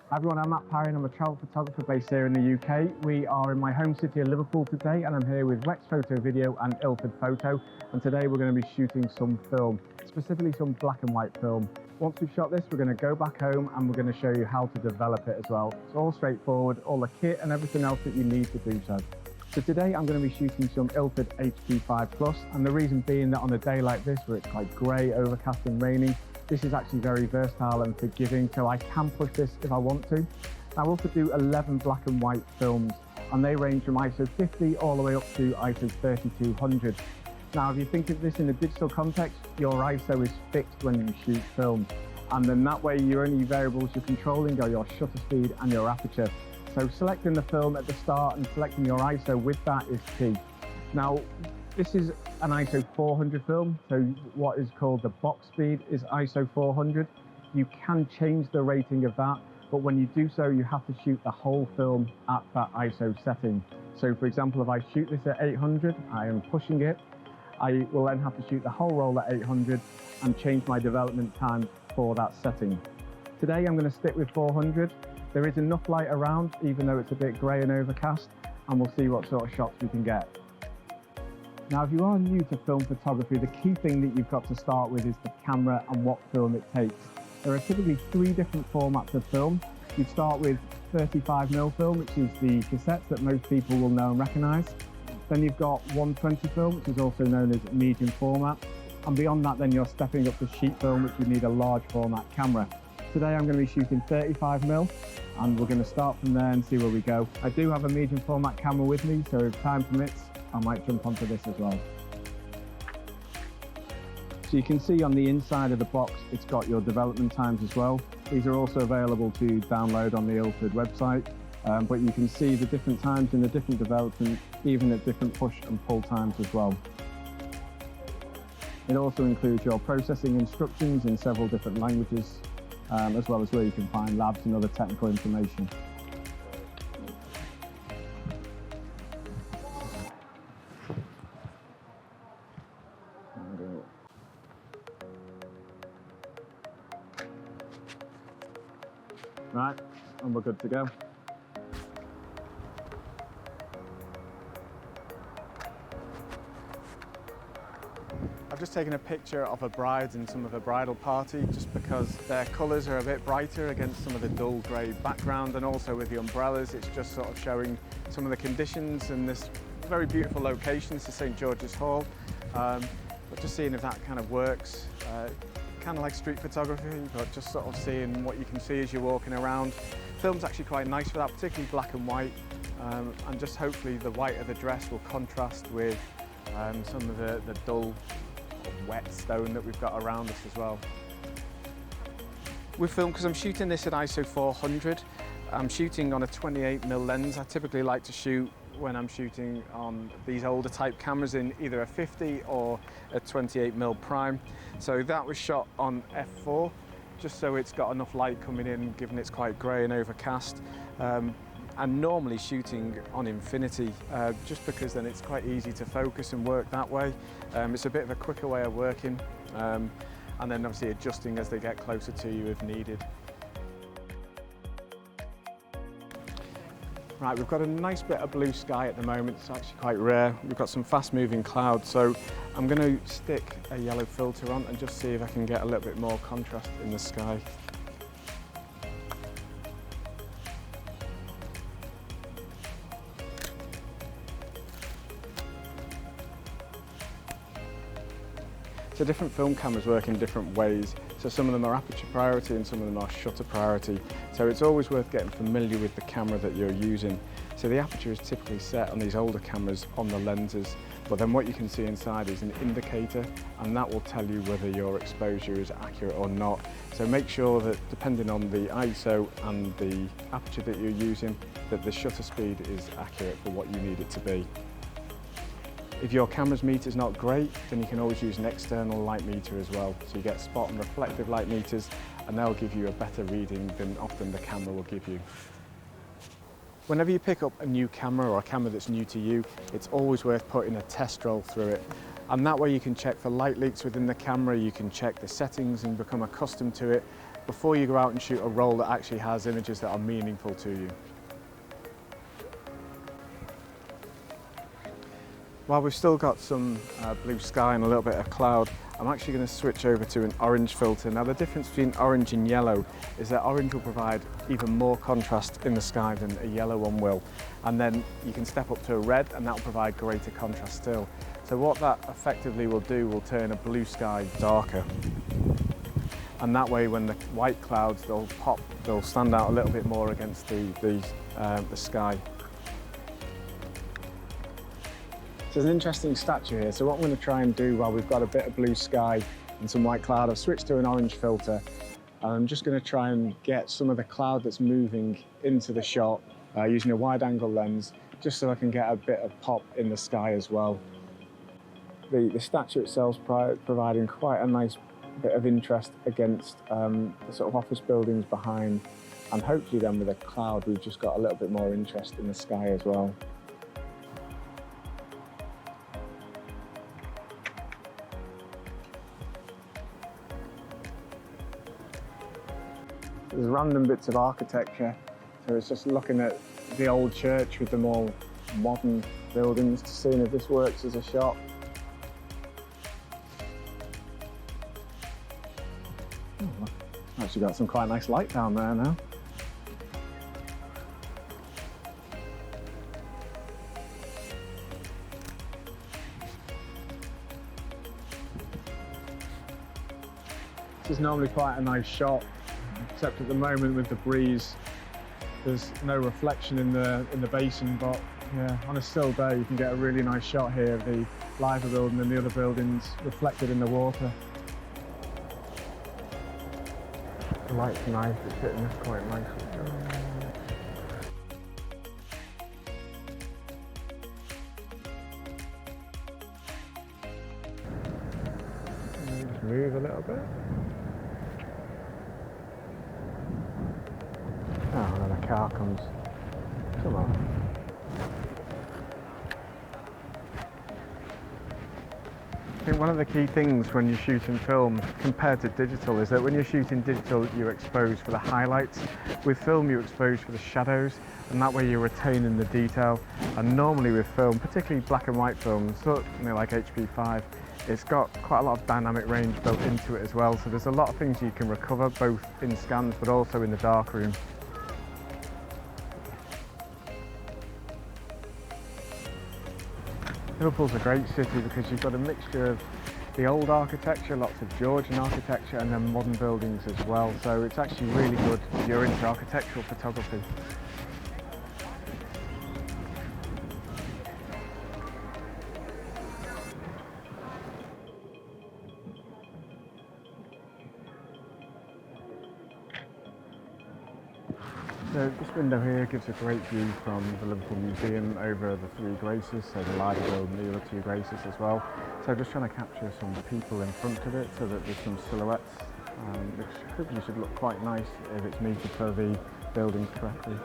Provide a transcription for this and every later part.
Hi everyone, I'm Matt Parry and I'm a travel photographer based here in the UK. We are in my home city of Liverpool today and I'm here with Reflex Photo Video and Ilford Photo, and today we're going to be shooting some film, specifically some black and white film. Once we've shot this, we're going to go back home and we're going to show you how to develop it as well. It's all straightforward, all the kit and everything else that you need to do so. So today I'm going to be shooting some Ilford HP5 Plus, and the reason being that on a day like this where it's quite grey, overcast and raining, this is actually very versatile and forgiving, so I can push this if I want to. I also do 11 black and white films, and they range from ISO 50 all the way up to ISO 3200. Now, if you think of this in a digital context, your ISO is fixed when you shoot film, and then that way your only variables you're controlling are your shutter speed and your aperture. So selecting the film at the start and selecting your ISO with that is key. Now, this is an ISO 400 film, so what is called the box speed is ISO 400. You can change the rating of that, but when you do so, you have to shoot the whole film at that ISO setting. So for example, if I shoot this at 800, I am pushing it. I will then have to shoot the whole roll at 800 and change my development time for that setting. Today I'm going to stick with 400. There is enough light around, even though it's a bit grey and overcast, and we'll see what sort of shots we can get. Now, if you are new to film photography, the key thing that you've got to start with is the camera and what film it takes. There are typically 3 different formats of film. You start with 35mm film, which is the cassettes that most people will know and recognise. Then you've got 120 film, which is also known as medium format. And beyond that, then you're stepping up to sheet film, which you need a large format camera. Today I'm going to be shooting 35mm, and we're going to start from there and see where we go. I do have a medium format camera with me, so if time permits, I might jump onto this as well. So you can see on the inside of the box, it's got your development times as well. These are also available to download on the Ilford website, but you can see the different times in the different development, even at different push and pull times as well. It also includes your processing instructions in several different languages, as well as where you can find labs and other technical information. Right, and we're good to go. I've just taken a picture of a bride and some of the bridal party just because their colours are a bit brighter against some of the dull grey background, and also with the umbrellas it's just sort of showing some of the conditions in this very beautiful location. This is St George's Hall, but just seeing if that kind of works. Kind of like street photography, but just sort of seeing what you can see as you're walking around. Film's actually quite nice for that, particularly black and white, and just hopefully the white of the dress will contrast with some of the dull wet stone that we've got around us as well. With film, because I'm shooting this at ISO 400, I'm shooting on a 28mm lens. I typically like to shoot when I'm shooting on these older type cameras in either a 50 or a 28mm prime. So that was shot on f4, just so it's got enough light coming in, given it's quite grey and overcast. I'm normally shooting on infinity, just because then it's quite easy to focus and work that way. It's a bit of a quicker way of working, and then obviously adjusting as they get closer to you if needed. Right, we've got a nice bit of blue sky at the moment. It's actually quite rare. We've got some fast moving clouds, so I'm going to stick a yellow filter on and just see if I can get a little bit more contrast in the sky. So different film cameras work in different ways. So some of them are aperture priority and some of them are shutter priority. So it's always worth getting familiar with the camera that you're using. So the aperture is typically set on these older cameras on the lenses, but then what you can see inside is an indicator, and that will tell you whether your exposure is accurate or not. So make sure that depending on the ISO and the aperture that you're using, that the shutter speed is accurate for what you need it to be. If your camera's meter is not great, then you can always use an external light meter as well. So you get spot and reflective light meters, and they'll give you a better reading than often the camera will give you. Whenever you pick up a new camera or a camera that's new to you, it's always worth putting a test roll through it. And that way you can check for light leaks within the camera, you can check the settings and become accustomed to it. before you go out and shoot a roll that actually has images that are meaningful to you. While we've still got some blue sky and a little bit of cloud, I'm actually going to switch over to an orange filter. Now the difference between orange and yellow is that orange will provide even more contrast in the sky than a yellow one will. And then you can step up to a red and that will provide greater contrast still. So what that effectively will do will turn a blue sky darker. And that way when the white clouds, they'll stand out a little bit more against the sky. So there's an interesting statue here. So what I'm going to try and do while we've got a bit of blue sky and some white cloud, I've switched to an orange filter. And I'm just going to try and get some of the cloud that's moving into the shot using a wide angle lens, just so I can get a bit of pop in the sky as well. The statue itself is providing quite a nice bit of interest against the sort of office buildings behind. And hopefully then with a cloud, we've just got a little bit more interest in the sky as well. There's random bits of architecture, so it's just looking at the old church with the more modern buildings to see if this works as a shot. Oh, actually got some quite nice light down there now. This is normally quite a nice shot, except at the moment with the breeze, there's no reflection in the basin, but yeah, on a still day you can get a really nice shot here of the Liver building and the other buildings reflected in the water. The light's nice, it's hitting us quite nicely. Just move a little bit. Oh, and then a car comes. Come on. I think one of the key things when you're shooting film compared to digital is that when you're shooting digital, you're exposed for the highlights. With film, you're exposed for the shadows, and that way you're retaining the detail. And normally with film, particularly black and white films, something like HP5, it's got quite a lot of dynamic range built into it as well. So there's a lot of things you can recover, both in scans, but also in the darkroom. Liverpool's a great city because you've got a mixture of the old architecture, lots of Georgian architecture, and then modern buildings as well. So it's actually really good if you're into architectural photography. So this window here gives a great view from the Liverpool Museum over the Three Graces, so the Liver building and the other two Graces as well. So just trying to capture some people in front of it so that there's some silhouettes, which hopefully should look quite nice if it's meted for the buildings correctly.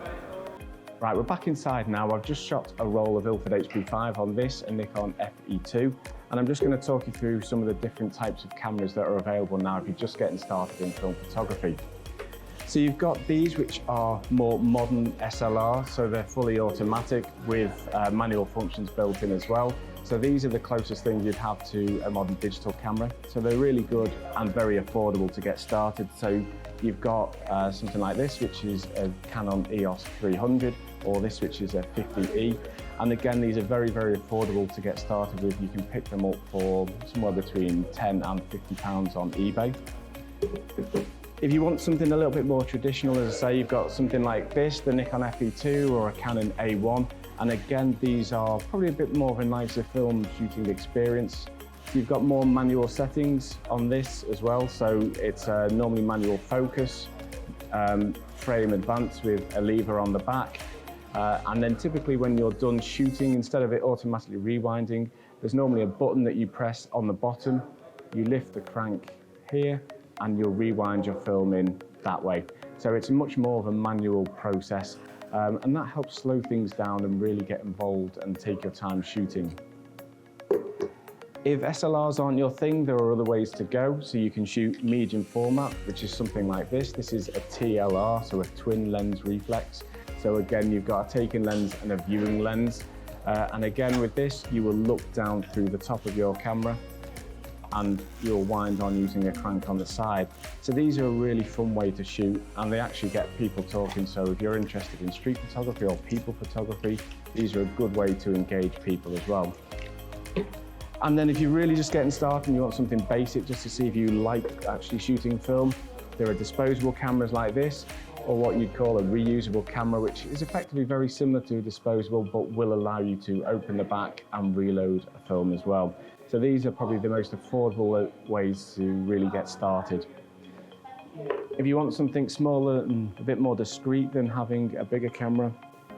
Right, we're back inside now. I've just shot a roll of Ilford HP5 on this and Nikon FE2, and I'm just going to talk you through some of the different types of cameras that are available now if you're just getting started in film photography. So you've got these which are more modern SLR, so they're fully automatic with manual functions built in as well. So these are the closest thing you'd have to a modern digital camera. So they're really good and very affordable to get started. So you've got something like this, which is a Canon EOS 300, or this which is a 50E. And again, these are very, very affordable to get started with. You can pick them up for somewhere between £10 and £50 on eBay. If you want something a little bit more traditional, as I say, you've got something like this, the Nikon FE2 or a Canon A1. And again, these are probably a bit more of a nicer film shooting experience. So you've got more manual settings on this as well. So it's normally manual focus, frame advance with a lever on the back. And then typically when you're done shooting, instead of it automatically rewinding, there's normally a button that you press on the bottom. You lift the crank here, and you'll rewind your film in that way. So it's much more of a manual process, and that helps slow things down and really get involved and take your time shooting. If SLRs aren't your thing, there are other ways to go. So you can shoot medium format, which is something like this. This is a TLR, so a twin lens reflex. So again, you've got a taking lens and a viewing lens. And again, with this, you will look down through the top of your camera and you'll wind on using a crank on the side. So these are a really fun way to shoot, and they actually get people talking. So if you're interested in street photography or people photography, these are a good way to engage people as well. And then if you're really just getting started and you want something basic just to see if you like actually shooting film, there are disposable cameras like this, or what you'd call a reusable camera, which is effectively very similar to a disposable, but will allow you to open the back and reload a film as well. So these are probably the most affordable ways to really get started. If you want something smaller and a bit more discreet than having a bigger camera,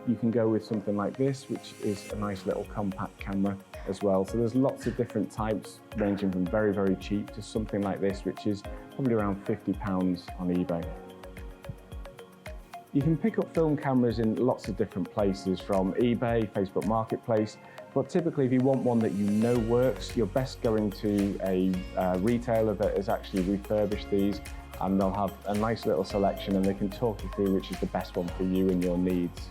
you can go with something like this, which is a nice little compact camera as well. So there's lots of different types, ranging from very, very cheap to something like this, which is probably around £50 on eBay. You can pick up film cameras in lots of different places, from eBay, Facebook Marketplace, but typically if you want one that you know works, you're best going to a retailer that has actually refurbished these, and they'll have a nice little selection and they can talk you through which is the best one for you and your needs.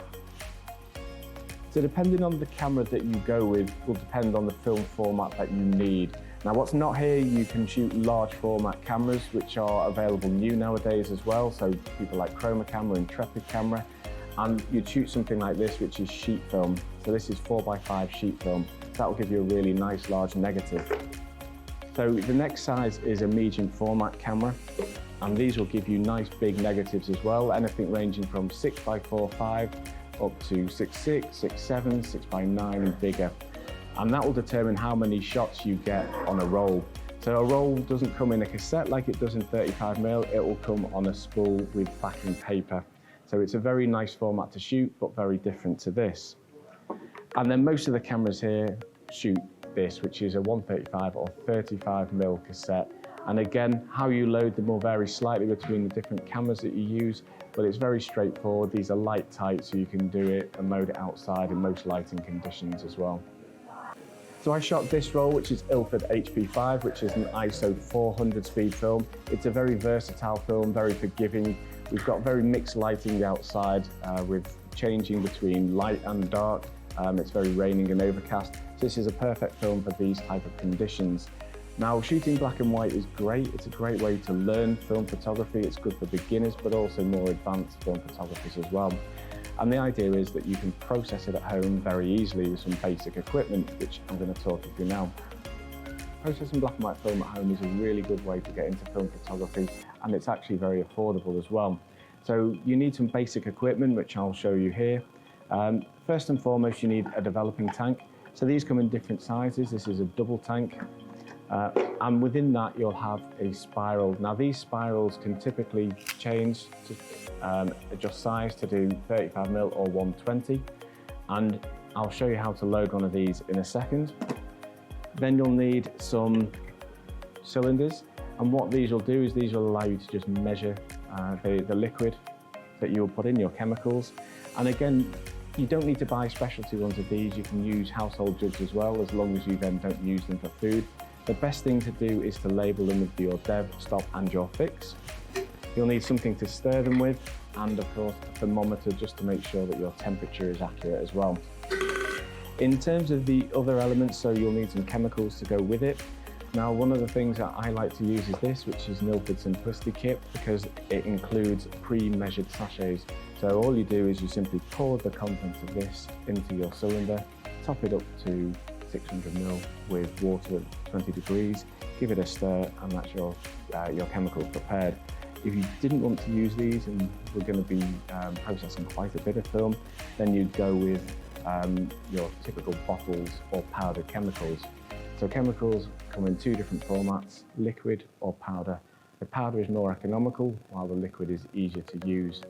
So depending on the camera that you go with will depend on the film format that you need. Now what's not here, you can shoot large format cameras, which are available new nowadays as well. So people like Chroma Camera, Intrepid Camera, and you'd shoot something like this, which is sheet film. So this is 4x5 sheet film. That will give you a really nice large negative. So the next size is a medium format camera, and these will give you nice big negatives as well, anything ranging from 6x4.5 up to 6.6, 6.7, 6x9 and bigger. And that will determine how many shots you get on a roll. So a roll doesn't come in a cassette like it does in 35mm, it will come on a spool with backing paper. So it's a very nice format to shoot, but very different to this. And then most of the cameras here shoot this, which is a 135 or 35mm cassette. And again, how you load them will vary slightly between the different cameras that you use, but it's very straightforward. These are light tight, so you can do it and load it outside in most lighting conditions as well. So I shot this roll, which is Ilford HP5, which is an ISO 400 speed film. It's a very versatile film, very forgiving. We've got very mixed lighting outside with changing between light and dark. It's very raining and overcast. So this is a perfect film for these type of conditions. Now, shooting black and white is great. It's a great way to learn film photography. It's good for beginners, but also more advanced film photographers as well. And the idea is that you can process it at home very easily with some basic equipment, which I'm going to talk you through now. Processing black and white film at home is a really good way to get into film photography, and it's actually very affordable as well. So you need some basic equipment, which I'll show you here. First and foremost, you need a developing tank. So these come in different sizes. This is a double tank. And within that, you'll have a spiral. Now, these spirals can typically change to adjust size to do 35mm or 120. And I'll show you how to load one of these in a second. Then you'll need some cylinders. And what these will do is these will allow you to just measure the liquid that you'll put in, your chemicals. And again, you don't need to buy specialty ones of these. You can use household jugs as well, as long as you then don't use them for food. The best thing to do is to label them with your dev, stop and your fix. You'll need something to stir them with, and of course a thermometer, just to make sure that your temperature is accurate as well. In terms of the other elements, so you'll need some chemicals to go with it. Now, one of the things that I like to use is this, which is an Ilford Simplicity kit, because it includes pre-measured sachets. So all you do is you simply pour the contents of this into your cylinder, top it up to 600ml with water at 20 degrees, give it a stir, and that's your chemicals prepared. If you didn't want to use these and we're going to be processing quite a bit of film, then you'd go with your typical bottles or powdered chemicals. So chemicals come in two different formats, liquid or powder. The powder is more economical, while the liquid is easier to use.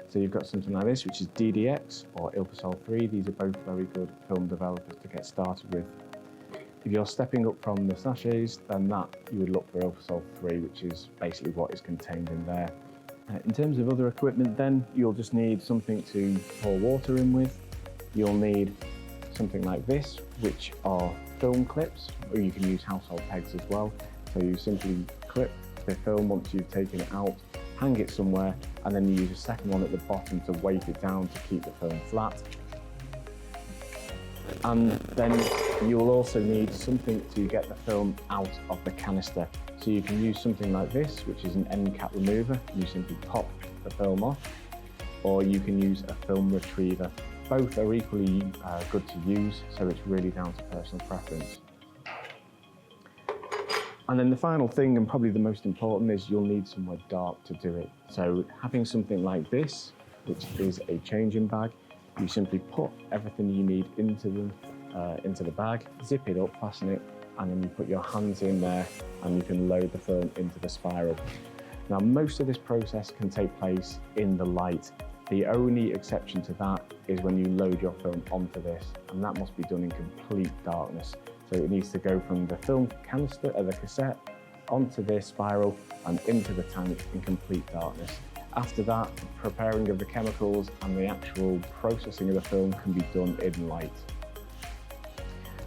So you've got something like this, which is DDX or Ilfosol 3. These are both very good film developers to get started with. If you're stepping up from the sachets, then you would look for Ilfosol 3, which is basically what is contained in there. In terms of other equipment then, you'll just need something to pour water in with. You'll need something like this, which are film clips, or you can use household pegs as well. So you simply clip the film once you've taken it out, hang it somewhere, and then you use a second one at the bottom to weight it down to keep the film flat. And then you will also need something to get the film out of the canister. So you can use something like this, which is an end cap remover. You simply pop the film off, or you can use a film retriever. Both are equally good to use, so it's really down to personal preference. And then the final thing, and probably the most important, is you'll need somewhere dark to do it. So having something like this, which is a changing bag, you simply put everything you need into the bag, zip it up, fasten it, and then you put your hands in there and you can load the film into the spiral. Now, most of this process can take place in the light. The only exception to that is when you load your film onto this, and that must be done in complete darkness. So it needs to go from the film canister or the cassette onto this spiral and into the tank in complete darkness. After that, preparing of the chemicals and the actual processing of the film can be done in light.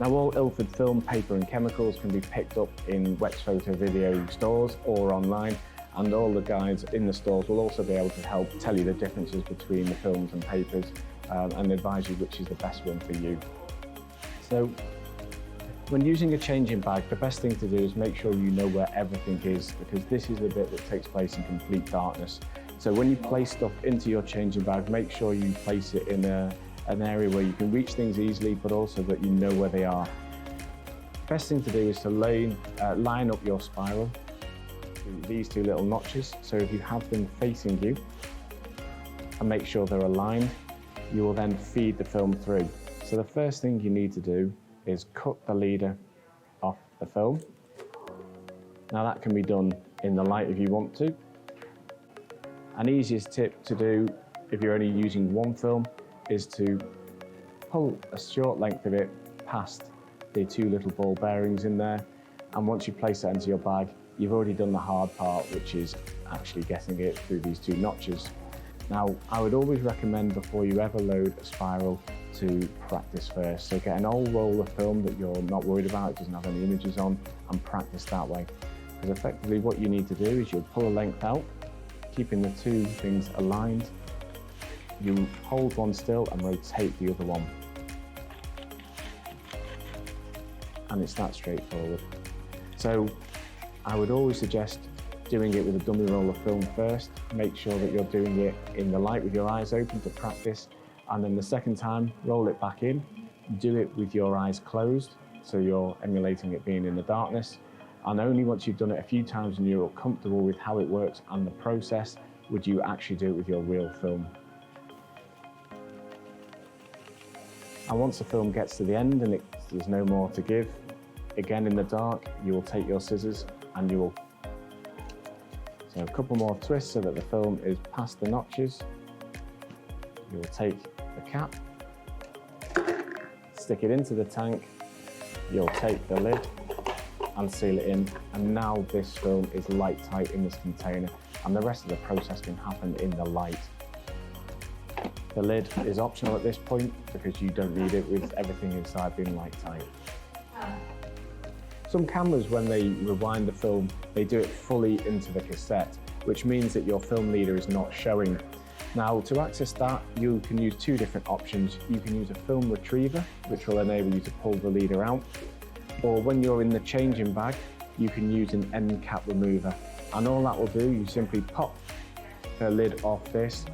Now, all Ilford film, paper and chemicals can be picked up in Wex Photo Video stores or online, and all the guides in the stores will also be able to help tell you the differences between the films and papers and advise you which is the best one for you. So, when using a changing bag, the best thing to do is make sure you know where everything is, because this is the bit that takes place in complete darkness. So when you place stuff into your changing bag, make sure you place it in an area where you can reach things easily, but also that you know where they are. Best thing to do is to line up your spiral to these two little notches. So if you have them facing you and make sure they're aligned, you will then feed the film through. So the first thing you need to do is cut the leader off the film. Now that can be done in the light if you want to. An easiest tip to do if you're only using one film is to pull a short length of it past the two little ball bearings in there, and once you place that into your bag, you've already done the hard part, which is actually getting it through these two notches. Now, I would always recommend before you ever load a spiral to practice first. So get an old roll of film that you're not worried about, it doesn't have any images on, and practice that way. Because effectively what you need to do is you'll pull a length out, keeping the two things aligned. You hold one still and rotate the other one. And it's that straightforward. So I would always suggest doing it with a dummy roll of film first. Make sure that you're doing it in the light with your eyes open to practice. And then the second time, roll it back in. Do it with your eyes closed, so you're emulating it being in the darkness. And only once you've done it a few times and you're comfortable with how it works and the process, would you actually do it with your real film. And once the film gets to the end and there's no more to give, again in the dark, you will take your scissors and you will, so a couple more twists so that the film is past the notches. You will take the cap, stick it into the tank, you'll take the lid and seal it in, and now this film is light tight in this container, and the rest of the process can happen in the light. The lid is optional at this point because you don't need it with everything inside being light tight. Some cameras, when they rewind the film, they do it fully into the cassette, which means that your film leader is not showing. Now, to access that, you can use two different options. You can use a film retriever, which will enable you to pull the leader out, or when you're in the changing bag, you can use an end cap remover. And all that will do, you simply pop the lid off this,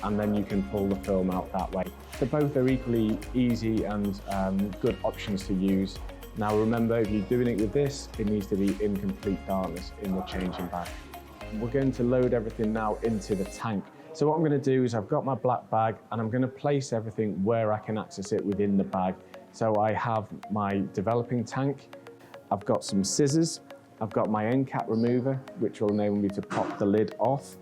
and then you can pull the film out that way. So both are equally easy and good options to use. Now remember, if you're doing it with this, it needs to be in complete darkness in the changing bag. We're going to load everything now into the tank. So what I'm going to do is I've got my black bag and I'm going to place everything where I can access it within the bag. So I have my developing tank, I've got some scissors, I've got my end cap remover, which will enable me to pop the lid off.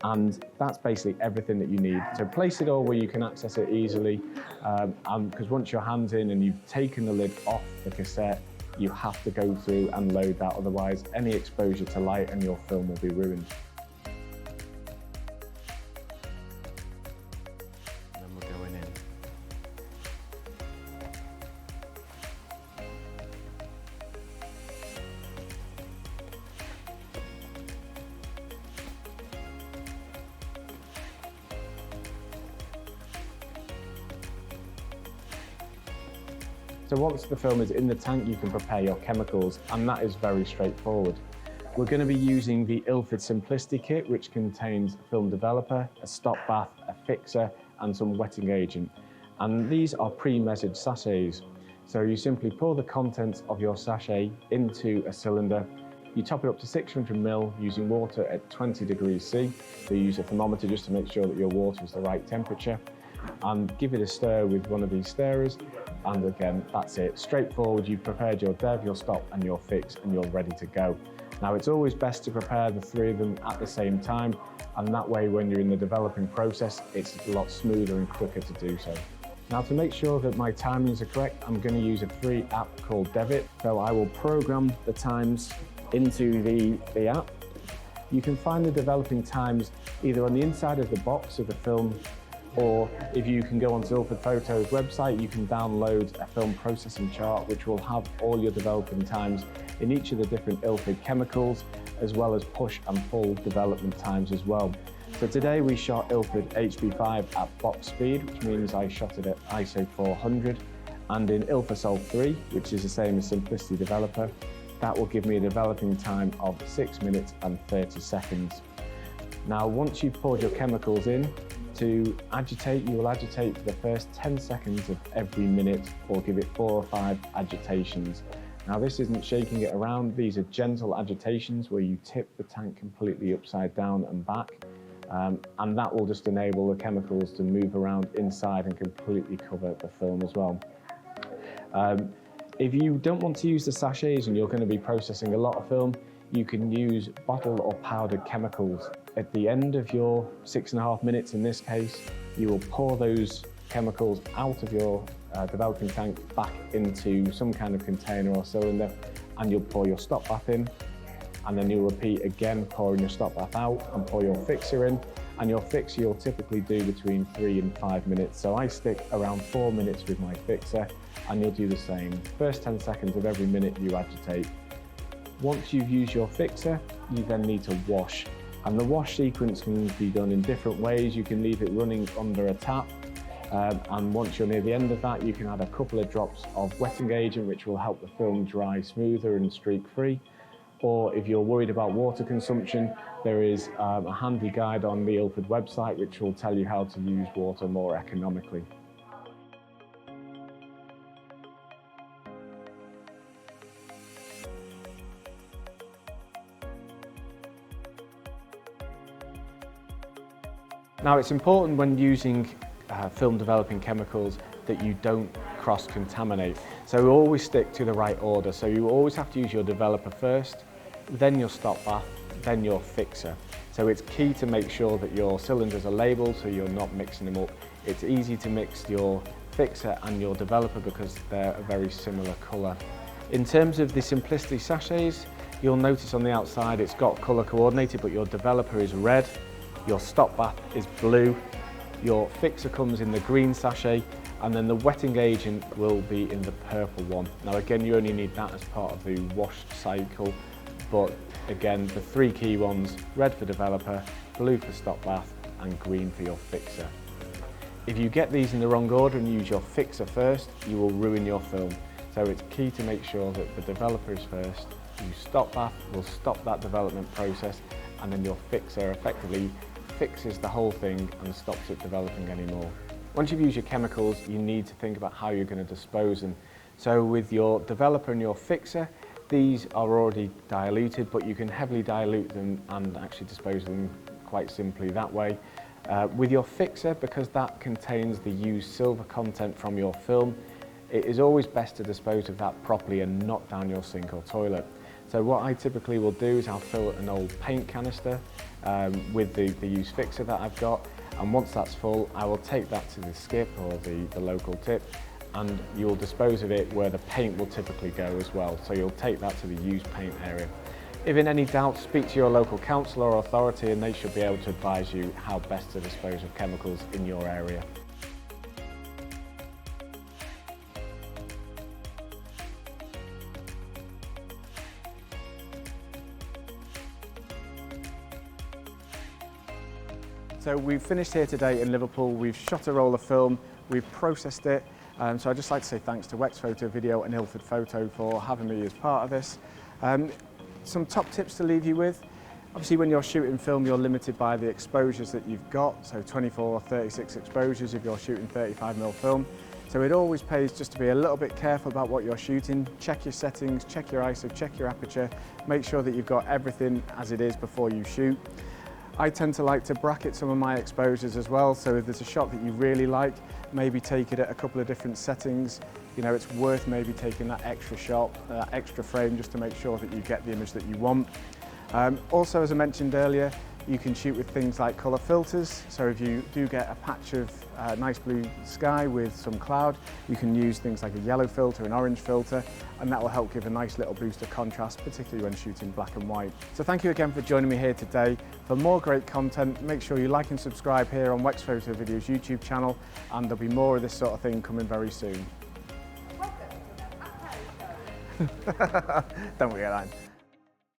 And that's basically everything that you need. So place it all where you can access it easily, because once your hand's in and you've taken the lid off the cassette, you have to go through and load that, otherwise any exposure to light and your film will be ruined. And then we're going in. So once the film is in the tank, you can prepare your chemicals, and that is very straightforward. We're going to be using the Ilford Simplicity Kit, which contains a film developer, a stop bath, a fixer, and some wetting agent. And these are pre-measured sachets. So you simply pour the contents of your sachet into a cylinder. You top it up to 600 ml using water at 20 degrees C. So you use a thermometer just to make sure that your water is the right temperature. And give it a stir with one of these stirrers. And again, that's it. Straightforward, you've prepared your dev, your stop, and your fix, and you're ready to go. Now, it's always best to prepare the three of them at the same time, and that way when you're in the developing process, it's a lot smoother and quicker to do so. Now, to make sure that my timings are correct, I'm going to use a free app called Devit. So I will program the times into the app. You can find the developing times either on the inside of the box of the film, or if you can go onto Ilford Photo's website, you can download a film processing chart which will have all your developing times in each of the different Ilford chemicals, as well as push and pull development times as well. So today we shot Ilford HB5 at box speed, which means I shot it at ISO 400, and in Ilfosol 3, which is the same as Simplicity Developer, that will give me a developing time of 6 minutes and 30 seconds. Now, once you've poured your chemicals in, to agitate, you will agitate for the first 10 seconds of every minute, or give it 4 or 5 agitations. Now, this isn't shaking it around, these are gentle agitations where you tip the tank completely upside down and back, and that will just enable the chemicals to move around inside and completely cover the film as well. If you don't want to use the sachets and you're going to be processing a lot of film, you can use bottled or powdered chemicals. At the end of your 6.5 minutes, in this case, you will pour those chemicals out of your developing tank back into some kind of container or cylinder, and you'll pour your stop bath in, and then you'll repeat again, pouring your stop bath out and pour your fixer in. And your fixer you'll typically do between 3 and 5 minutes. So I stick around 4 minutes with my fixer, and you'll do the same. First 10 seconds of every minute you agitate. Once you've used your fixer, you then need to wash. And the wash sequence can be done in different ways. You can leave it running under a tap, and once you're near the end of that, you can add a couple of drops of wetting agent, which will help the film dry smoother and streak-free. Or if you're worried about water consumption, there is a handy guide on the Ilford website which will tell you how to use water more economically. Now, it's important when using film developing chemicals that you don't cross-contaminate. So we always stick to the right order. So you always have to use your developer first, then your stop bath, then your fixer. So it's key to make sure that your cylinders are labelled so you're not mixing them up. It's easy to mix your fixer and your developer because they're a very similar colour. In terms of the Simplicity sachets, you'll notice on the outside it's got colour coordinated, but your developer is red, your stop bath is blue, your fixer comes in the green sachet, and then the wetting agent will be in the purple one. Now again, you only need that as part of the wash cycle, but again, the 3 key ones, red for developer, blue for stop bath, and green for your fixer. If you get these in the wrong order and use your fixer first, you will ruin your film. So it's key to make sure that the developer is first, your stop bath will stop that development process, and then your fixer effectively fixes the whole thing and stops it developing anymore. Once you've used your chemicals, you need to think about how you're going to dispose them. So with your developer and your fixer, these are already diluted, but you can heavily dilute them and actually dispose of them quite simply that way. With your fixer, because that contains the used silver content from your film, it is always best to dispose of that properly and not down your sink or toilet. So what I typically will do is I'll fill an old paint canister with the used fixer that I've got, and once that's full, I will take that to the skip or the local tip, and you'll dispose of it where the paint will typically go as well. So you'll take that to the used paint area. If in any doubt, speak to your local council or authority and they should be able to advise you how best to dispose of chemicals in your area. So we've finished here today in Liverpool. We've shot a roll of film, we've processed it, So I'd just like to say thanks to Wex Photo Video and Ilford Photo for having me as part of this. Some top tips to leave you with. Obviously when you're shooting film you're limited by the exposures that you've got, so 24 or 36 exposures if you're shooting 35mm film. So it always pays just to be a little bit careful about what you're shooting, check your settings, check your ISO, check your aperture, make sure that you've got everything as it is before you shoot. I tend to like to bracket some of my exposures as well, so if there's a shot that you really like, maybe take it at a couple of different settings. You know, it's worth maybe taking that extra shot, that extra frame, just to make sure that you get the image that you want. Also, as I mentioned earlier, you can shoot with things like colour filters, so if you do get a patch of nice blue sky with some cloud, you can use things like a yellow filter, an orange filter, and that will help give a nice little boost of contrast, particularly when shooting black and white. So thank you again for joining me here today. For more great content, make sure you like and subscribe here on Wex Photo Video's YouTube channel, and there'll be more of this sort of thing coming very soon. Don't forget that.